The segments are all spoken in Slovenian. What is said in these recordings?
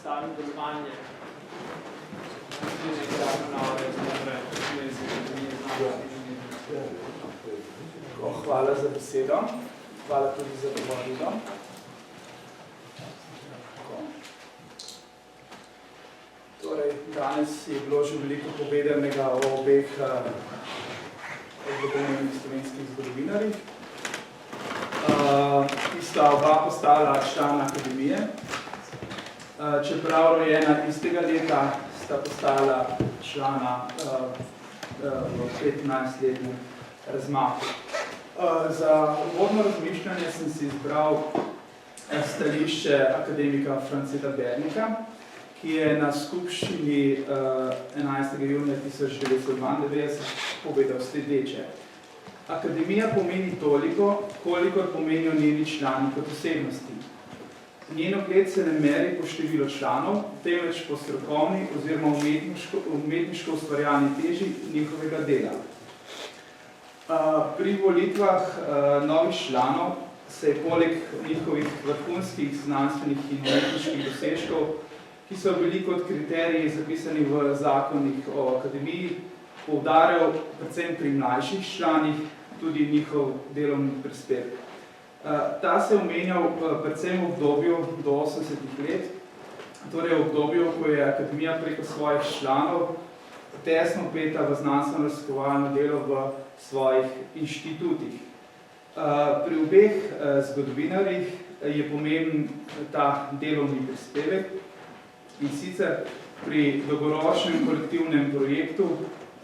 predstavim delovanje nekaj nove znotraj zgodovine znanosti. Hvala za besedo. Hvala tudi za povabilo. Torej, danes je bilo že veliko povedanega o obeh odgovornih slovenskih zgodovinarjih. Ki sta oba postala člana akademije. Čeprav rojena istega leta, sta postala člana v 15-letnem razmaku. Za uvodno razmišljanje sem si izbral stališče akademika Franceta Bernika, ki je na skupščini 11. junija 1992 povedal sledeče. Akademija pomeni toliko, kolikor pomenijo njeni člani kot osebnosti. Njen ugled se ne meri po številu članov, temveč po strokovni oziroma umetniško ustvarjalni teži njihovega dela. Pri volitvah novih članov se je poleg njihovih vrhunskih znanstvenih in umetniških dosežkov, ki so bili kot kriteriji zapisani v zakonih o akademiji, poudarjal predvsem pri mlajših članih tudi njihov delovni prispevek. Ta se je omenjal predvsem v obdobju do 80 let, torej v obdobju, ko je akademija preko svojih članov tesno vpeta v znanstveno-raziskovalno delo v svojih inštitutih. Pri obeh zgodovinarjih je pomemben ta delovni prispevek, in sicer pri dolgoročnem kolektivnem projektu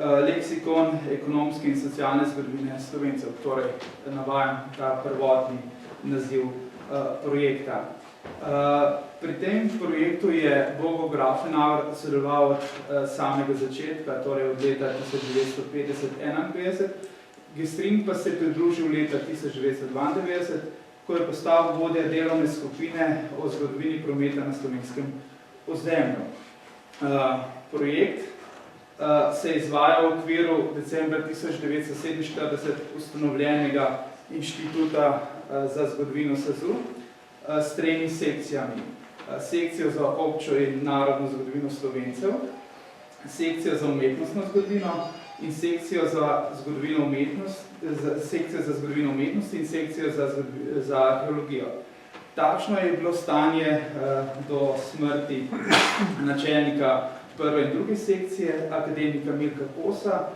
Leksikon ekonomske in socialne zgodovine Slovencev, torej navajam ta prvotni naziv projekta. Pri tem projektu je Bogo Grafenauer sodeloval od samega začetka, torej od leta 1950-1951, Gestrin pa se je pridružil leta 1992, ko je postal vodja delovne skupine o zgodovini prometa na slovenskem ozemlju. Projekt se je izvajal v okviru decembra 1947 ustanovljenega Inštituta za zgodovino SAZU s tremi sekcijami. Sekcijo za občo in narodno zgodovino Slovencev, sekcijo za umetnostno zgodovino in sekcijo za zgodovino umetnosti in sekcijo za arheologijo. Takšno je bilo stanje do smrti načelnika prve in druge sekcije, akademika Milka Kosa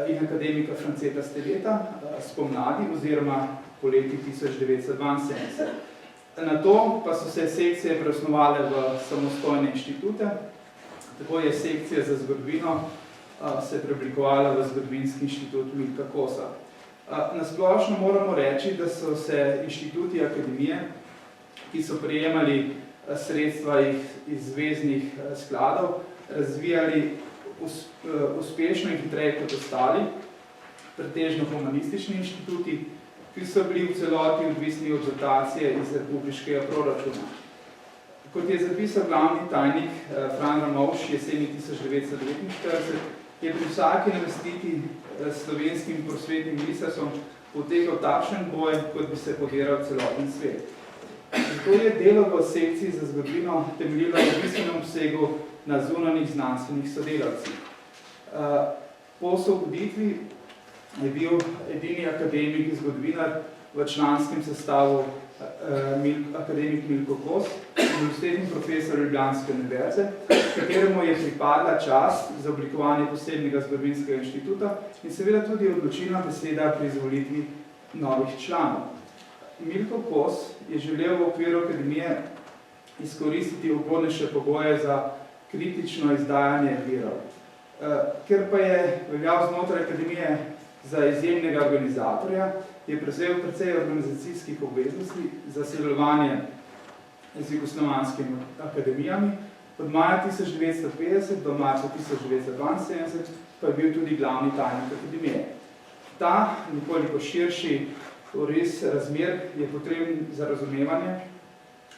in akademika Franceta Steleta spomladi oziroma poleti 1972. Nato pa so se sekcije preosnovale v samostojne inštitute, tako je sekcija za zgodovino se preoblikovala v Zgodovinski inštitut Milka Kosa. Nasplošno moramo reči, da so se inštituti akademije, ki so prejemali sredstva iz zveznih skladov, razvijali uspešno in hitreje kot ostali, pretežno humanistični inštituti, ki so bili v celoti odvisni od dotacije iz republiškega proračuna. Kot je zapisal glavni tajnik Fran Ramovš jeseni 1949, je pri vsaki namestiti slovenskim prosvetnim ministrstvom potekal takšen boj, kot bi se podiral celoten svet. Zato je delo v sekciji za zgodovino temeljilo v bistvenem obsegu na zunanjih znanstvenih sodelavcih. Po osvoboditvi je bil edini akademik in zgodovinar v članskem sestavu akademik Milko Kos, univerzitetni profesor Ljubljanske univerze, kateremu je pripadla čast za oblikovanje posebnega zgodovinskega inštituta in seveda tudi odločilna beseda pri izvolitvi novih članov. Milko Kos je želel v okviru akademije izkoristiti ugodnejše pogoje za kritično izdajanje virov. Ker pa je veljal znotraj akademije za izjemnega organizatorja, je prevzel precej organizacijskih obveznosti za sodelovanje z jugoslovanskimi akademijami. Od maja 1950 do marca 1972 pa je bil tudi glavni tajnik akademije. Ta nekoliko širši oris razmer je potreben za razumevanje,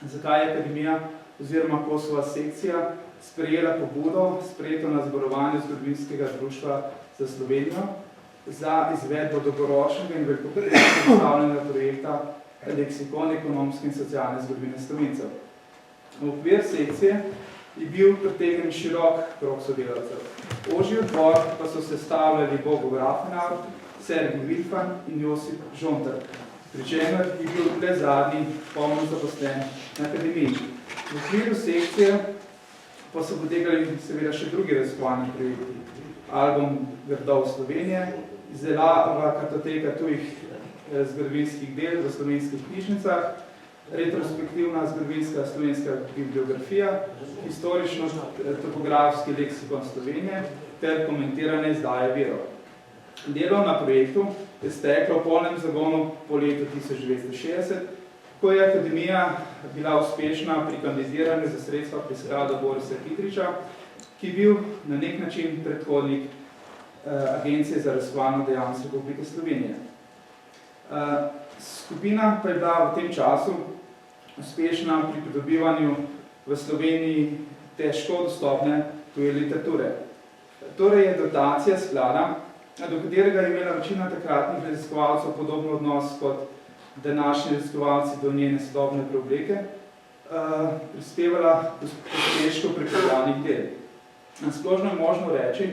zakaj je akademija oziroma Kosova sekcija sprejela pobudo, sprejeto na zborovanju Zgodovinskega društva za Slovenijo, za izvedbo dolgoročnega in velikoprednega postavljenega projekta Leksikon ekonomske in socialne zgodovine Slovencev. V okvir sekcije je bil pretegnjen širok krog sodelavcev. Ožji odbor pa so sestavljali Bogo Grafenauer, Sergij Vilfan in Josip Žontar, pri čemer je bil le zadnji polno zaposlen na akademiji. V okviru sekcije pa so potegali seveda še drugi raziskovalni projekti. Album Grdov Slovenije, izdelava kartoteka tujih zgodovinskih del v slovenskih knjižnicah, retrospektivna zgodovinska slovenska bibliografija, historično-topografski leksikon Slovenije ter komentirane izdaje virov. Delo na projektu je steklo v polnem zagonu po letu 1960, ko je akademija bila uspešna pri kandidiranju za sredstva pri skladu Borisa Kitriča, ki je bil na nek način predhodnik Agencije za raziskovalno dejavnost Republike Slovenije. Skupina pa je bila v tem času uspešna pri pridobivanju v Sloveniji težko dostopne tuje literature. Torej je dotacija sklada, do katerega je imela večina takratnih raziskovalcev podobno odnos kot današnji raziskovalci do njene sodobne preobleke, prispevala k uspešku pripravljanih del. Splošno je možno reči,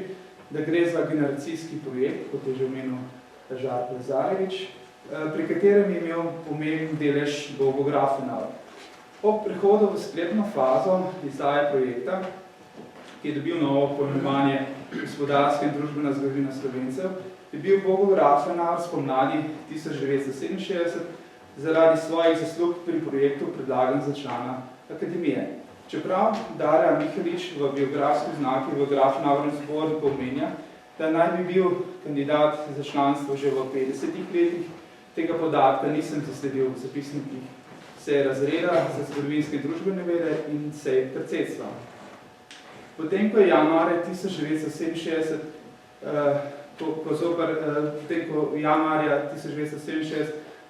da gre za generacijski projekt, kot je že omenil Žarko Lazarevič, pri katerem je imel pomemben delež Bogo Grafenauer. Po prehodu v sklepno fazo izdaje projekta, ki je dobil novo pojmovanje Gospodarska in družbena zgodovina Slovencev, je bil Bogo Grafenauer spomladi 1967 zaradi svojih zaslug pri projektu predlagan za člana akademije. Čeprav Darja Mihelič v biografski znaki v Grafenauernem zborniku omenja, da naj bi bil kandidat za članstvo že v 50-ih letih, tega podatka nisem zasledil v zapisnikih sej razreda za zgodovinske družbene vede in sej predsedstva. Potem, ko je januarja 1967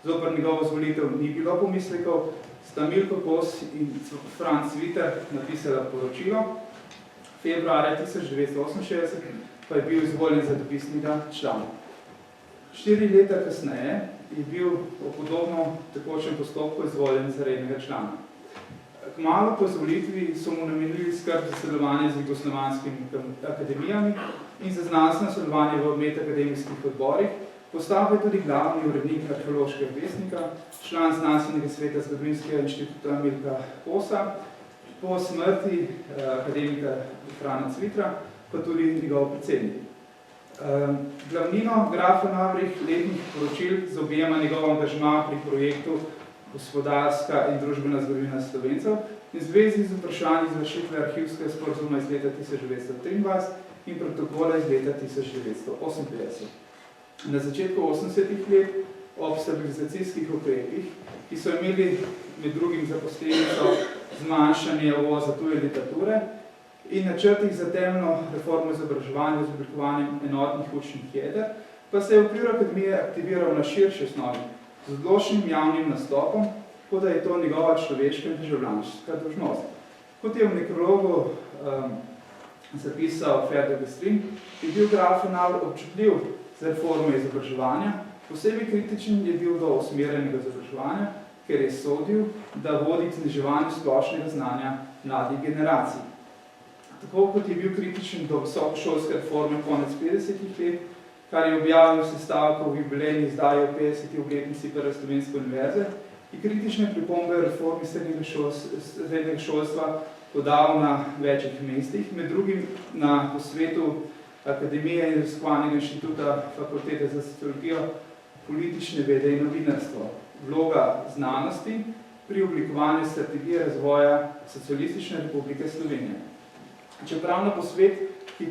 zoper njegovo zvolitev ni bilo pomislekov, sta Milko Kos in Franc Viter napisala poročilo. Februarja 1968 pa je bil izvoljen za dopisnega člana. 4 leta kasneje je bil v podobno tekočem postopku izvoljen za rednega člana. Kmalu po izvolitvi so mu namenili skrb za sodelovanje z jugoslovanskimi akademijami in za znanstveno sodelovanje v metakademijskih odborih, postal je tudi glavni urednik arheološkega vestnika, član znanstvenega sveta Zgodovinskega inštituta Milka Kosa, po smrti akademika Frana Cvitra, pa tudi njegov predsednik. Glavnino Grafenauerjevih letnih poročil zaobjema njegov angažma pri projektu Gospodarska in družbena zgodovina Slovencev in zvezi z vprašanji izvršitve arhivskega sporazuma iz leta 1923 in protokola iz leta 1958. Na začetku 80-ih let ob stabilizacijskih ukrepih, ki so imeli med drugim za posledico zmanjšanje uvoza tuje literature in načrtih za temeljno reformo izobraževanja z oblikovanjem enotnih učnih jeder, pa se je v okviru akademije aktiviral na širši osnovi z odločnim javnim nastopom, kot da je to njegova človeška in državljanska dolžnost. Kot je v nekrologu zapisal Ferdo Gestrin, je bil Grafenauer občutljiv za reformo izobraževanja, posebej kritičen je bil do usmerjenega izobraževanja, ker je sodil, da vodi k zniževanju splošnega znanja mladih generacij. Tako kot je bil kritičen do visokošolske reforme konec 50-ih let, kar je objavil sestavko v jubilejni izdaji o 50. obletnici Prve slovenske univerze, je kritične pripombe o reformi srednjega šolstva podal na večjih mestih, med drugim na posvetu Akademije in raziskovalnega inštituta Fakultete za sociologijo, politične vede in novinarstvo. Vloga znanosti pri oblikovanju strategije razvoja Socialistične republike Slovenije. Čeprav na posvet, ki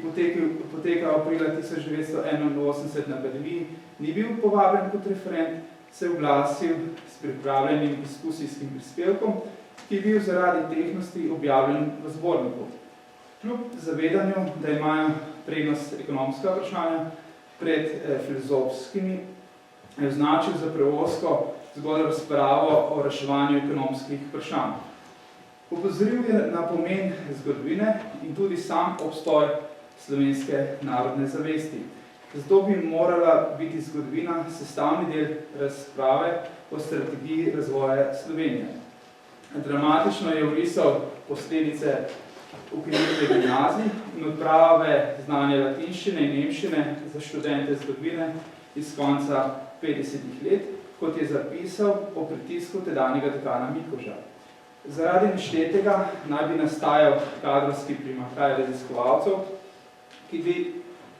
poteka aprila 1981 na akademiji, ni bil povabljen kot referent, se je oglasil s pripravljenim diskusijskim prispevkom, ki je bil zaradi tehnosti objavljen v zborniku. Kljub zavedanju, da imajo prednost ekonomska vprašanja pred filozofskimi, je označil za preosko zgolj razpravo o reševanju ekonomskih vprašanj. Opozoril je na pomen zgodovine in tudi sam obstoj slovenske narodne zavesti. Zato bi morala biti zgodovina sestavni del razprave o strategiji razvoja Slovenije. Dramatično je orisal posledice ukinitve gimnazij in odprave znanja latinščine in nemščine za študente zgodovine iz konca 50-ih let, kot je zapisal po pritisku tedanjega dekana Mikoža. Zaradi neštetega naj bi nastajal kadrovski primanjkljaj raziskovalcev,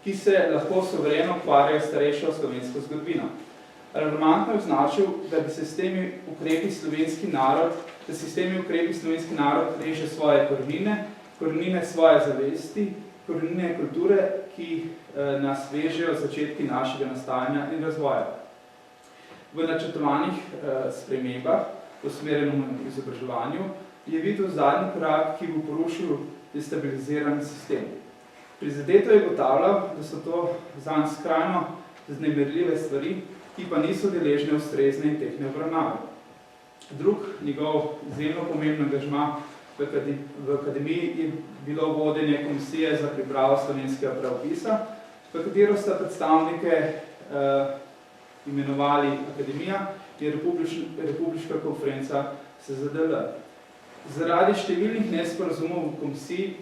ki se lahko suvereno ukvarjajo starejšo slovensko zgodovino. Relevantno je označil, da bi se s temi ukrepi slovenski narod reže svoje korenine svoje zavesti, korenine kulture, ki nas vežejo začetki našega nastajanja in razvoja. V načrtovanih spremembah, usmerjenem izobraževanju, je videl zadnji korak, ki bo porušil destabiliziran sistem. Prizadeto je ugotavljal, da so to zanj skrajno vznemirljive stvari, ki pa niso deležne ustrezne in tehtne obravnave. Drug njegov izjemno pomembno angažma v akademiji je bilo vodenje komisije za pripravo slovenskega pravopisa, v katero sta predstavnike imenovali akademija in Republiška konferenca SZDL. Zaradi številnih nesporazumov v komisiji,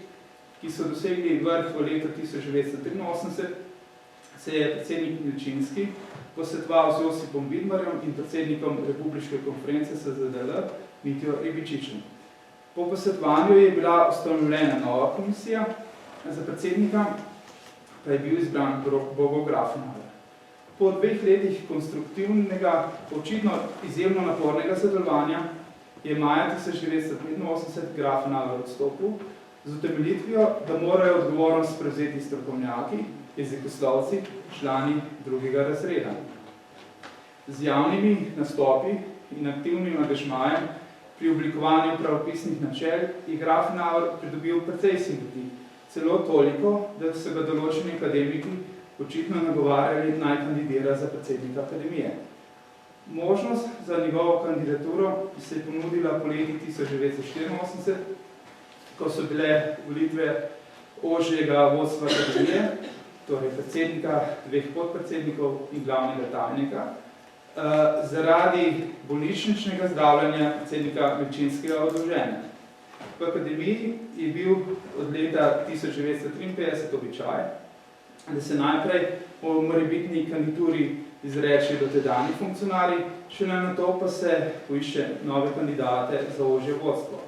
ki so dosegli vrh v letu 1983, se je predsednik Milčinski posvetoval z Josipom Vidmarjem in predsednikom Republiške konference SZDL Mitjo Ribičičem. Po posvetovanju je bila ustanovljena nova komisija, za predsednika pa je bil izbran Bogo Grafenauer. Po 2 letih konstruktivnega, očitno izjemno napornega sodelovanja je maja 1985 Grafenauer odstopil z utemeljitvijo, da morajo odgovornost prevzeti strokovnjaki, jezikoslovci, člani drugega razreda. Z javnimi nastopi in aktivnim angažmajem pri oblikovanju pravopisnih načel je Grafenauer pridobil precej simpatij, celo toliko, da so ga določeni akademiki očitno nagovarjali naj kandidira za predsednika akademije. Možnost za njegovo kandidaturo se je ponudila po leti 1984, ko so bile volitve ožjega vodstva akademije, torej predsednika, 2 podpredsednikov in glavnega tajnika, zaradi bolnišničnega zdravljenja predsednika Milčinskega odloženja. V akademiji je bil od leta 1953 običaj, da se najprej o morebitni kandidaturi izreči dotedanji funkcionarji, šele nato pa se poišče nove kandidate za ožje vodstvo.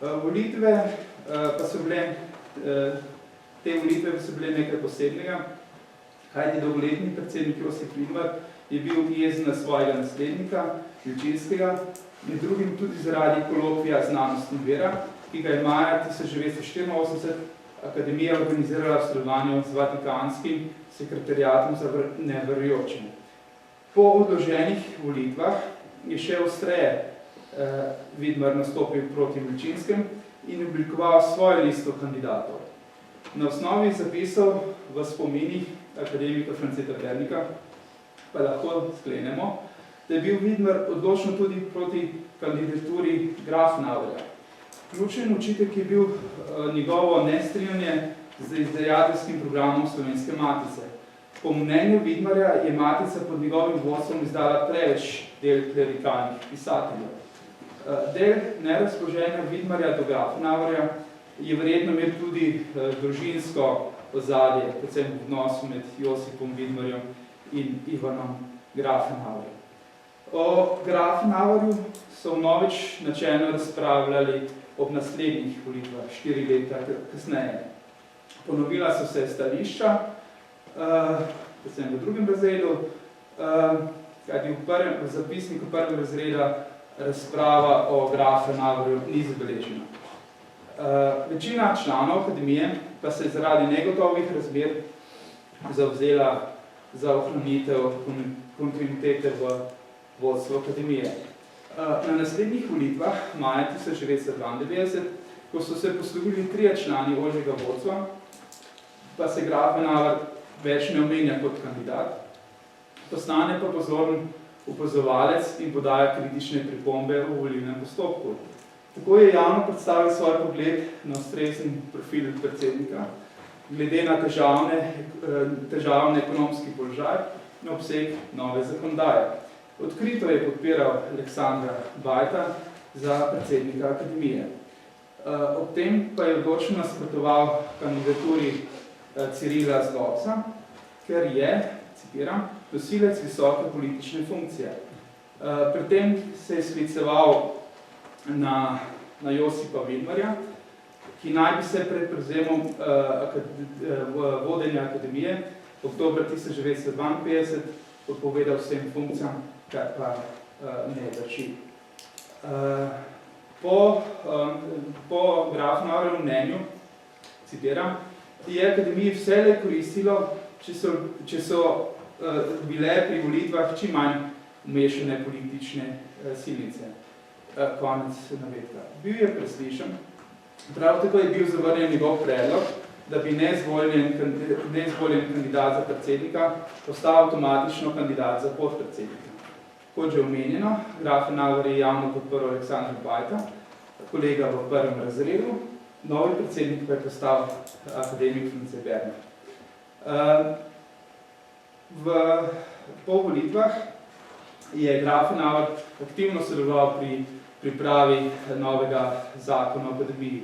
Volitve pa so bile, nekaj posebnega, kajti dolgoletni predsednik Josip Vidmar je bil jezen na svojega naslednika, Milčinskega, med drugim tudi zaradi kolokvija Znanost in vera, ki ga je maja 1984 akademija organizirala v sodelovanju z Vatikanskim sekretariatom za neverujočimi. Po odloženih volitvah je še ostreje Vidmar nastopil proti Milčinskem in oblikoval svojo listo kandidatov. Na osnovi zapisov v spominih akademika Franceta Bernika pa lahko sklenemo, da je bil Vidmar odločno tudi proti kandidaturi Grafenauerja. Ključen očitek je bil njegovo nestrinjanje z izdajateljskim programom Slovenske matice. Po mnenju Vidmarja je matica pod njegovim vodstvom izdala preveč del klerikalnih pisateljev. Del nerazpoloženja Vidmarja do Grafenauerja je verjetno imel tudi družinsko ozadje, predvsem v odnosu med Josipom Vidmarjem in Ivanom Grafenauerjem. O Grafenauerju so vnovič načelno razpravljali ob naslednjih volitvah, 4 leta kasneje. Ponovila so se stališča, predvsem v drugem razredu, kajti v zapisniku prvega razreda razprava o Grafenauerju ni zabeležena. Večina članov akademije pa se je zaradi negotovih razmer zavzela za ohranitev kontinuitete v vodstvu akademije. Na naslednjih volitvah, maja 1992, ko so se poslovili 3 člani ožjega vodstva, pa se Grafenauer več ne omenja kot kandidat, postane pa pozoren opazovalec in podaja kritične pripombe v volilnem postopku. Tako je javno predstavil svoj pogled na ustrezen profil predsednika, glede na težavni ekonomski položaj in obseg nove zakonodaje. Odkrito je podpiral Aleksandra Bajta za predsednika akademije. Ob tem pa je odločno nasprotoval kandidaturi Cirila Zlobca, ker je, citiram, nosilec visoke politične funkcije. Pri tem se je skliceval na Josipa Vidmarja, ki naj bi se pred prevzemom vodenja akademije oktober 1952 odpovedal vsem funkcijam, kar pa ne drži. Po Grafenauerjevem mnenju, citiram, je akademiji vselej koristilo, če so bile pri volitvah čim manj umešane politične silnice. Konec navedka. Bil je preslišan, prav tako je bil zavrnjen njegov predlog, da bi neizvoljen kandidat za predsednika postal avtomatično kandidat za podpredsednika. Kot že omenjeno, Grafenauer je javno podprl Aleksandra Bajta, kolega v prvem razredu, novi predsednik pa je postal akademik France Berner. Po volitvah je Grafenauer aktivno sodeloval pri pripravi novega zakona o akademiji.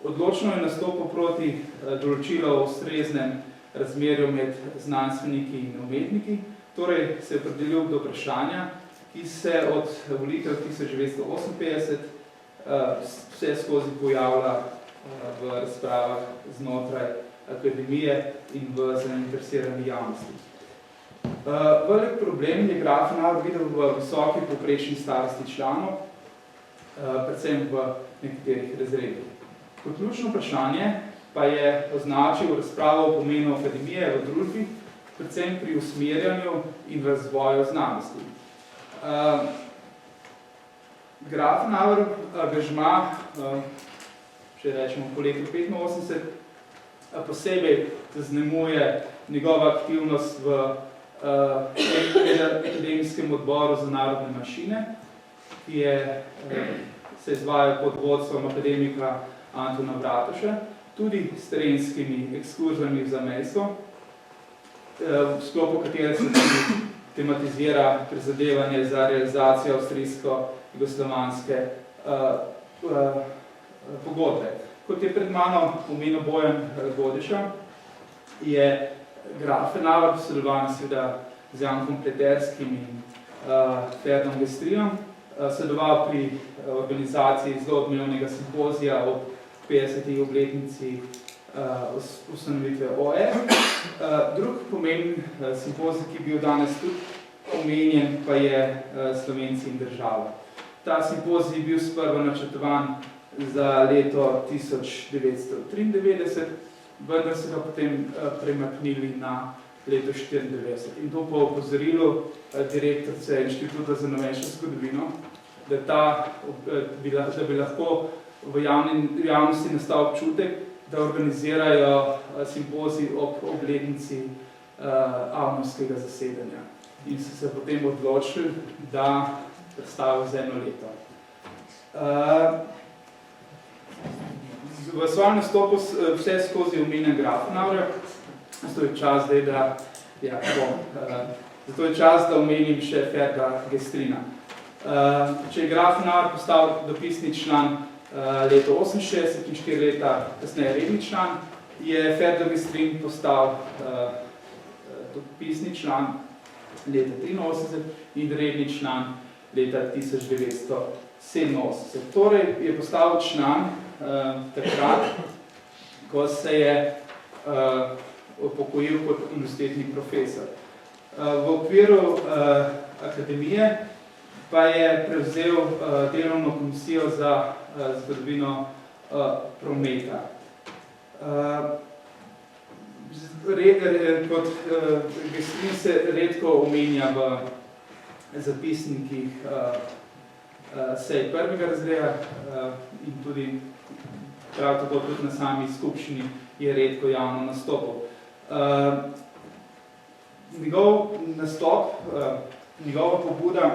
Odločno je nastopil proti določilu o ustreznem razmerju med znanstveniki in umetniki, torej se je opredelil do vprašanja, ki se od volitev 1958 vse skozi pojavlja v razpravah znotraj akademije in v zainteresirani javnosti. Velik problem je Grafenauer videl v visoki povprečni starosti članov, predvsem v nekaterih razredih. Kot ključno vprašanje pa je označil razpravo o pomenu akademije v družbi, predvsem pri usmerjanju in razvoju znanosti. Grafenauer angažma, če rečemo po letu 85, posebej zaznamuje njegova aktivnost v akademijskem odboru za narodne manjšine, ki se izvaja pod vodstvom akademika Antona Vratuša, tudi s terenskimi ekskurzijami v zamejstvo, v sklopu katere se tudi tematizira prizadevanje za realizacijo avstrijsko-jugoslovanske pogodbe. Kot je pred mano omenil Bojan Godiša, je Grafenauer sodeloval seveda z Jankom Pleterskim in Ferdom Gestrinom, sodeloval pri organizaciji zelo odmevnega simpozija ob 50. obletnici ustanovitve OF. Drug pomemben simpozij, ki je bil danes tudi omenjen, pa je Slovenci in država. Ta simpozij je bil sprva načrtovan za leto 1993, vendar se ga potem premaknili na leto 1994. In to po opozorilu direktorice Inštituta za novejšo zgodovino, da bi lahko v javnosti nastal občutek, da organizirajo simpozij ob obletnici avgustovskega zasedanja. In so se potem odločili, da predstavijo za eno leto. V svojem nastopu vse skozi omenjen Grafenauerja, zato je čas, da omenim še Ferda Gestrina. Če je Grafenauer postal dopisni član leto 68 in 4 leta kasneje redni član, je Ferda Gestrin postal dopisni član leta 83 in redni član leta 1987. Torej je postal član takrat, ko se je upokojil kot univerzitetni profesor. V okviru akademije pa je prevzel delovno komisijo za zgodovino prometa. Kot Gestrin se redko omenja v zapisnikih sej prvega razreda in tudi prav tako tudi na sami skupščini je redko javno nastopil. Njegov nastop, njegova pobuda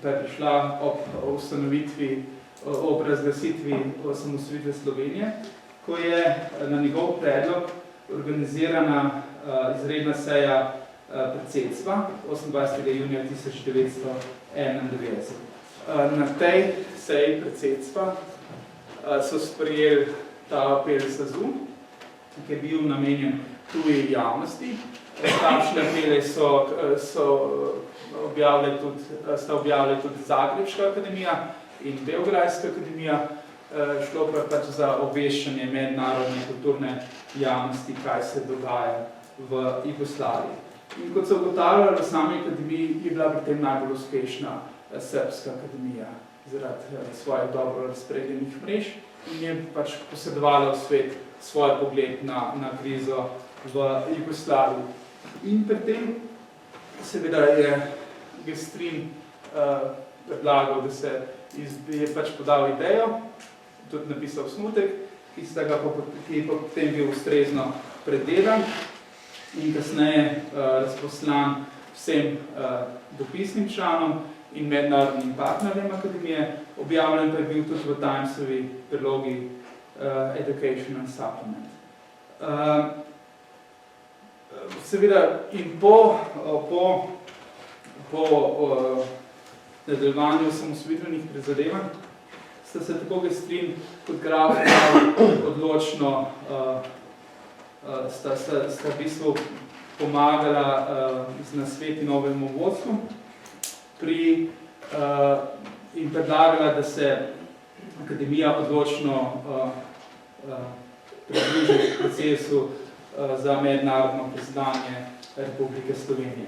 pa je prišla ob razglasitvi osamosvojitve Slovenije, ko je na njegov predlog organizirana izredna seja predsedstva 28. junija 1991. Na tej seji predsedstva so sprejeli ta apel SAZU, ki je bil namenjen tuji javnosti. Takšne apele sta objavili tudi Zagrebška akademija in Beograjska akademija, šlo pa je pač za obveščanje mednarodne kulturne javnosti, kaj se dogaja v Jugoslaviji. In kot so ugotavljali, v sami akademiji je bila pri tem najbolj uspešna Srbska akademija zaradi svojih dobro razpredeljenih mrež in je pač posedovala v svet svoj pogled na krizo v Jugoslaviji. In pri tem seveda je Gestrin predlagal, da je pač podal idejo, tudi napisal snutek, ki je potem bil ustrezno predelan in kasneje razposlan vsem dopisnim članom in mednarodnim partnerjem akademije, objavljen pa je bil tudi v Timesovi prilogi Education and Supplement. Seveda in po nadaljevanju osamosvojitvenih prizadevanj sta se tako Gestrin kot Graf odločno sta v bistvu pomagala z nasveti novemu vodstvu in predlagala, da se akademija odločno pridruži procesu za mednarodno priznanje Republike Slovenije.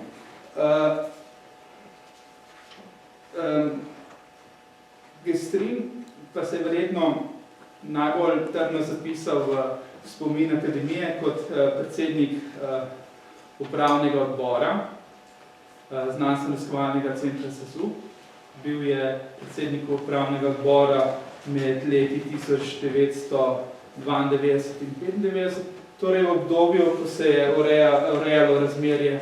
Gestrin pa se je verjetno najbolj trdno zapisal v spomin akademije kot predsednik upravnega odbora Znanstveno-raziskovalnega centra SAZU. Bil je predsednik upravnega odbora med leti 1992 in 1995, torej v obdobju, ko se je urejalo razmerje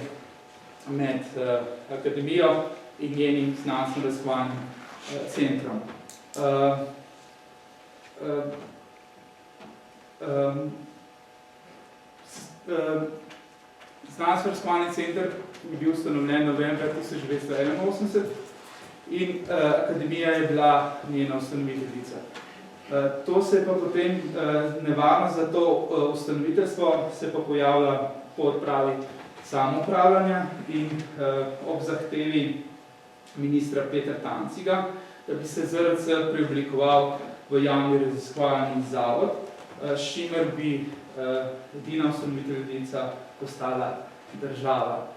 med akademijo in njenim znanstveno-raziskovalnim centrom. Znanstveno-raziskovalni center je bil ustanovljen novembra 1981 in akademija je bila njena ustanoviteljica. To se je pa potem nevarnost za to ustanoviteljstvo se pa pojavlja po odpravi samoupravljanja in ob zahtevi ministra Petra Tanciga, da bi se ZRC preoblikoval v javni raziskovalni zavod, s čimer bi edina ustanoviteljica postala država.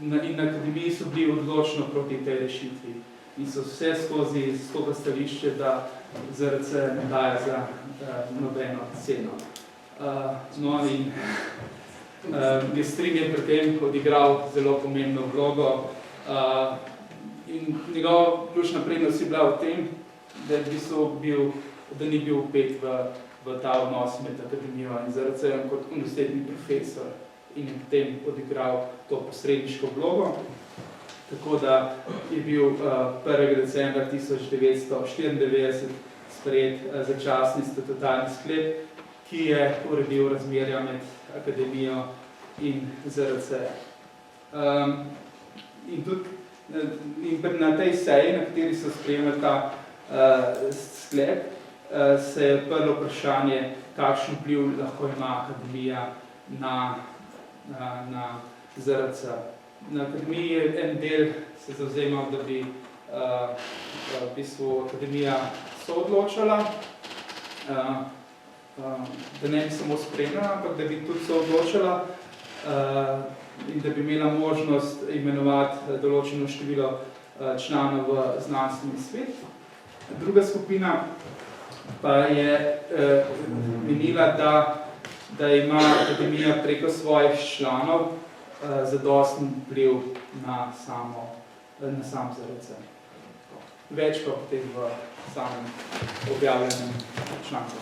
In na akademiji so bili odločno proti tej rešitvi in so vse skozi stoga stališče, da ZRC ne daje za nobeno ceno. No in Gestrin je pri tem odigral zelo pomembno vlogo in njegova ključna prednost je bila v tem, da ni bil vpet v ta odnos med akademijo in ZRC-jem kot univerzitetni profesor in je potem odigral to posredniško vlogo. Tako da je bil 1. decembra 1994 sprejet začasni statutarni sklep, ki je uredil razmerja med akademijo in ZRC. In na tej seji, na kateri so sprejemali ta sklep, se je prvo vprašanje, kakšen vpliv lahko ima akademija na ZRC. Na akademiji je en del se zavzemal, da bi v bistvu akademija soodločala, da ne bi samo spremljala, ampak da bi tudi soodločala in da bi imela možnost imenovati določeno število članov v znanstveni svet. Druga skupina pa je menila, da ima akademija preko svojih članov zadosten vpliv na sam ZRC. Več pa potem v samem objavljenem članku.